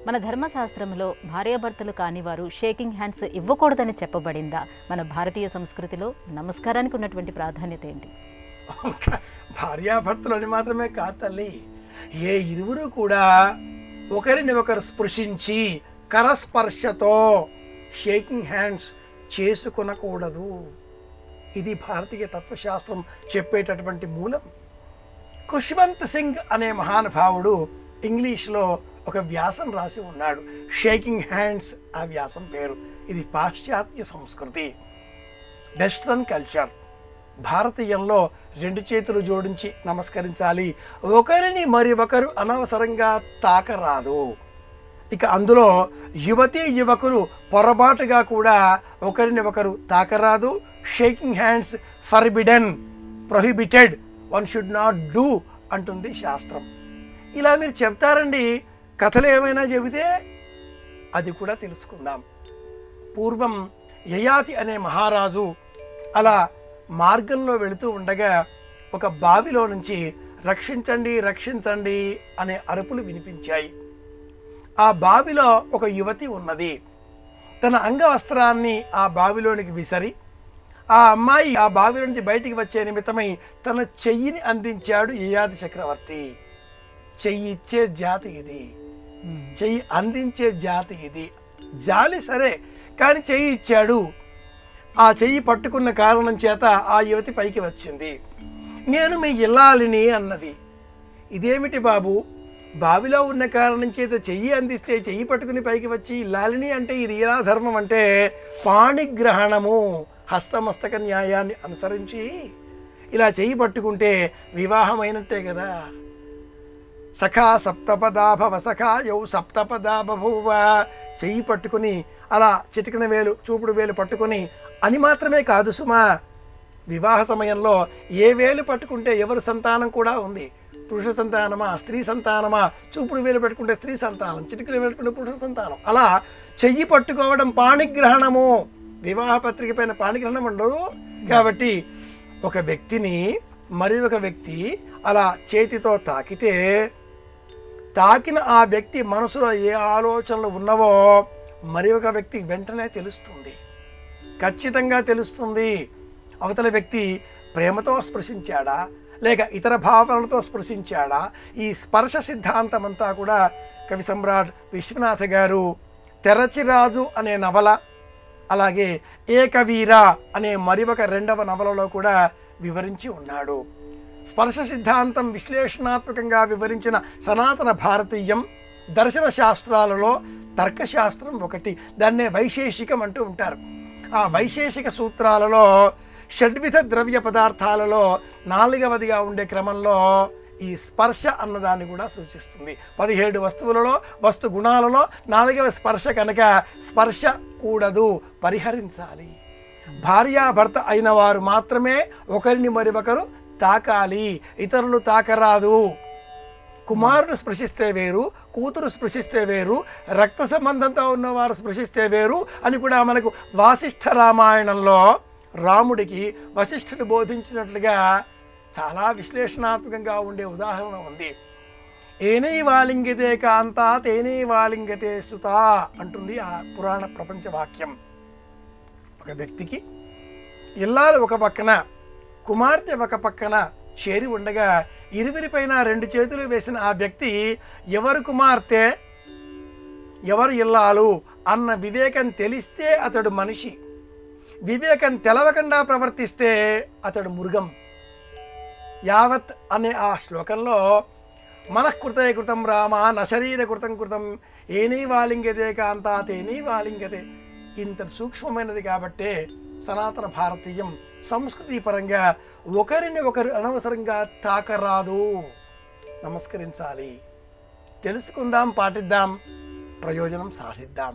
మన ధర్మశాస్త్రంలో భార్యాభర్తలు కాని వారు షేకింగ్ హ్యాండ్స్ ఇవ్వకూడదని చెప్పబడిందా? మన భారతీయ సంస్కృతిలో నమస్కారానికి ఉన్నటువంటి ప్రాధాన్యత ఏంటి? భార్యాభర్తలని మాత్రమే కాదు తల్లి, ఏ ఇరువురు కూడా ఒకరిని ఒకరు స్పృశించి కరస్పర్శతో షేకింగ్ హ్యాండ్స్ చేసుకొనకూడదు. ఇది భారతీయ తత్వశాస్త్రం చెప్పేటటువంటి మూలం. ఖుష్వంత్ సింగ్ అనే మహానుభావుడు ఇంగ్లీష్లో ఒక వ్యాసం రాసి ఉన్నాడు. షేకింగ్ హ్యాండ్స్ ఆ వ్యాసం పేరు. ఇది పాశ్చాత్య సంస్కృతి, వెస్ట్రన్ కల్చర్. భారతీయంలో రెండు చేతులు జోడించి నమస్కరించాలి, ఒకరిని మరి ఒకరు అనవసరంగా తాకరాదు. ఇక అందులో యువతీ యువకులు పొరపాటుగా కూడా ఒకరిని ఒకరు తాకరాదు. Shaking hands forbidden, prohibited, one should not do అంటుంది శాస్త్రం. ఇలా మీరు చెప్తారండి, కథలు ఏమైనా చెబితే అది కూడా తెలుసుకుందాం. పూర్వం యయాతి అనే మహారాజు అలా మార్గంలో వెళుతూ ఉండగా ఒక బావిలో నుంచి రక్షించండి రక్షించండి అనే అరుపులు వినిపించాయి. ఆ బావిలో ఒక యువతి ఉన్నది. తన అంగవస్త్రాన్ని ఆ బావిలోనికి విసరి ఆ అమ్మాయి ఆ బావి నుంచి బయటికి వచ్చే నిమిత్తమై తన చెయ్యిని అందించాడు యయాతి చక్రవర్తి. చెయ్యి ఇచ్చే జాతి ఇది, చెయ్యి అందించే జాతి ఇది. జాలి సరే, కానీ చెయ్యి ఇచ్చాడు. ఆ చెయ్యి పట్టుకున్న కారణం చేత ఆ యువతి పైకి వచ్చింది. నేను మీ ఇల్లాలిని అన్నది. ఇదేమిటి బాబు, బావిలో ఉన్న కారణం చేత చెయ్యి అందిస్తే చెయ్యి పట్టుకుని పైకి వచ్చి ఇల్లాలిని అంటే ఇది ఎలా ధర్మం అంటే, పాణిగ్రహణము, హస్తమస్తక న్యాయాన్ని అనుసరించి ఇలా చెయ్యి పట్టుకుంటే వివాహమైనట్టే కదా. సఖా సప్తపదా భవ సఖా యౌ సప్తపదా బభూవ. చెయ్యి పట్టుకుని అలా చిటికిన వేలు చూపుడు వేలు పట్టుకొని అని మాత్రమే కాదు సుమా, వివాహ సమయంలో ఏ వేలు పట్టుకుంటే ఎవరి సంతానం కూడా ఉంది, పురుష సంతానమా స్త్రీ సంతానమా, చూపుడు వేలు పెట్టుకుంటే స్త్రీ సంతానం, చిటికిన వేలు పెట్టుకుంటే పురుష సంతానం. అలా చెయ్యి పట్టుకోవడం పాణిగ్రహణము. వివాహ పత్రిక పైన పాణిగ్రహణం ఉండదు. కాబట్టి ఒక వ్యక్తిని మరి ఒక వ్యక్తి అలా చేతితో తాకితే తాకిన ఆ వ్యక్తి మనసులో ఏ ఆలోచనలు ఉన్నవో మరి ఒక వ్యక్తి వెంటనే తెలుస్తుంది, ఖచ్చితంగా తెలుస్తుంది. అవతల వ్యక్తి ప్రేమతో స్పృశించాడా లేక ఇతర భావనలతో స్పృశించాడా. ఈ స్పర్శ సిద్ధాంతం అంతా కూడా కవి సమ్రాట్ విశ్వనాథ గారు తెరచిరాజు అనే నవల, అలాగే ఏకవీర అనే మరి ఒక రెండవ నవలలో కూడా వివరించి ఉన్నాడు. స్పర్శ సిద్ధాంతం విశ్లేషణాత్మకంగా వివరించిన సనాతన భారతీయం దర్శన శాస్త్రాలలో తర్కశాస్త్రం ఒకటి. దాన్నే వైశేషికం అంటూ ఉంటారు. ఆ వైశేషిక సూత్రాలలో షడ్విధ ద్రవ్య పదార్థాలలో 4వదిగా ఉండే క్రమంలో ఈ స్పర్శ అన్నదాన్ని కూడా సూచిస్తుంది. 17 వస్తువులలో వస్తు గుణాలలో 4వ స్పర్శ కనుక స్పర్శ కూడదు, పరిహరించాలి. భార్యాభర్త అయిన వారు మాత్రమే ఒకరిని మరి ఒకరు తాకాలి, ఇతరులు తాకరాదు. కుమారుడు స్పృశిస్తే వేరు, కూతురు స్పృశిస్తే వేరు, రక్త సంబంధంతో ఉన్నవారు స్పృశిస్తే వేరు అని కూడా మనకు వాసిష్ఠ రామాయణంలో రాముడికి వశిష్ఠుడు బోధించినట్లుగా చాలా విశ్లేషణాత్మకంగా ఉండే ఉదాహరణ ఉంది. ఏనై వాలింగతే కాంత తేనై వాలింగతే సుత అంటుంది ఆ పురాణ ప్రపంచ వాక్యం. ఒక వ్యక్తికి ఇల్లాలు ఒక పక్కన, కుమార్తె ఒక పక్కన చేరి ఉండగా ఇరువురిపైన 2 చేతులు వేసిన ఆ వ్యక్తి ఎవరు కుమార్తె ఎవరు ఇల్లాలు అన్న వివేకం తెలిస్తే అతడు మనిషి, వివేకం తెలవకుండా ప్రవర్తిస్తే అతడు మృగం. యావత్ అనే ఆ శ్లోకంలో మనఃకృతే కృతం రామ న శరీర కృతం కృతం ఏనై వాలింగతే కాంతా తేనై వాలింగతే. ఇంత సూక్ష్మమైనది కాబట్టే సనాతన భారతీయం సంస్కృతి పరంగా ఒకరిని ఒకరు అనవసరంగా తాకరాదు, నమస్కరించాలి. తెలుసుకుందాం, పాటిద్దాం, ప్రయోజనం సాధిద్దాం.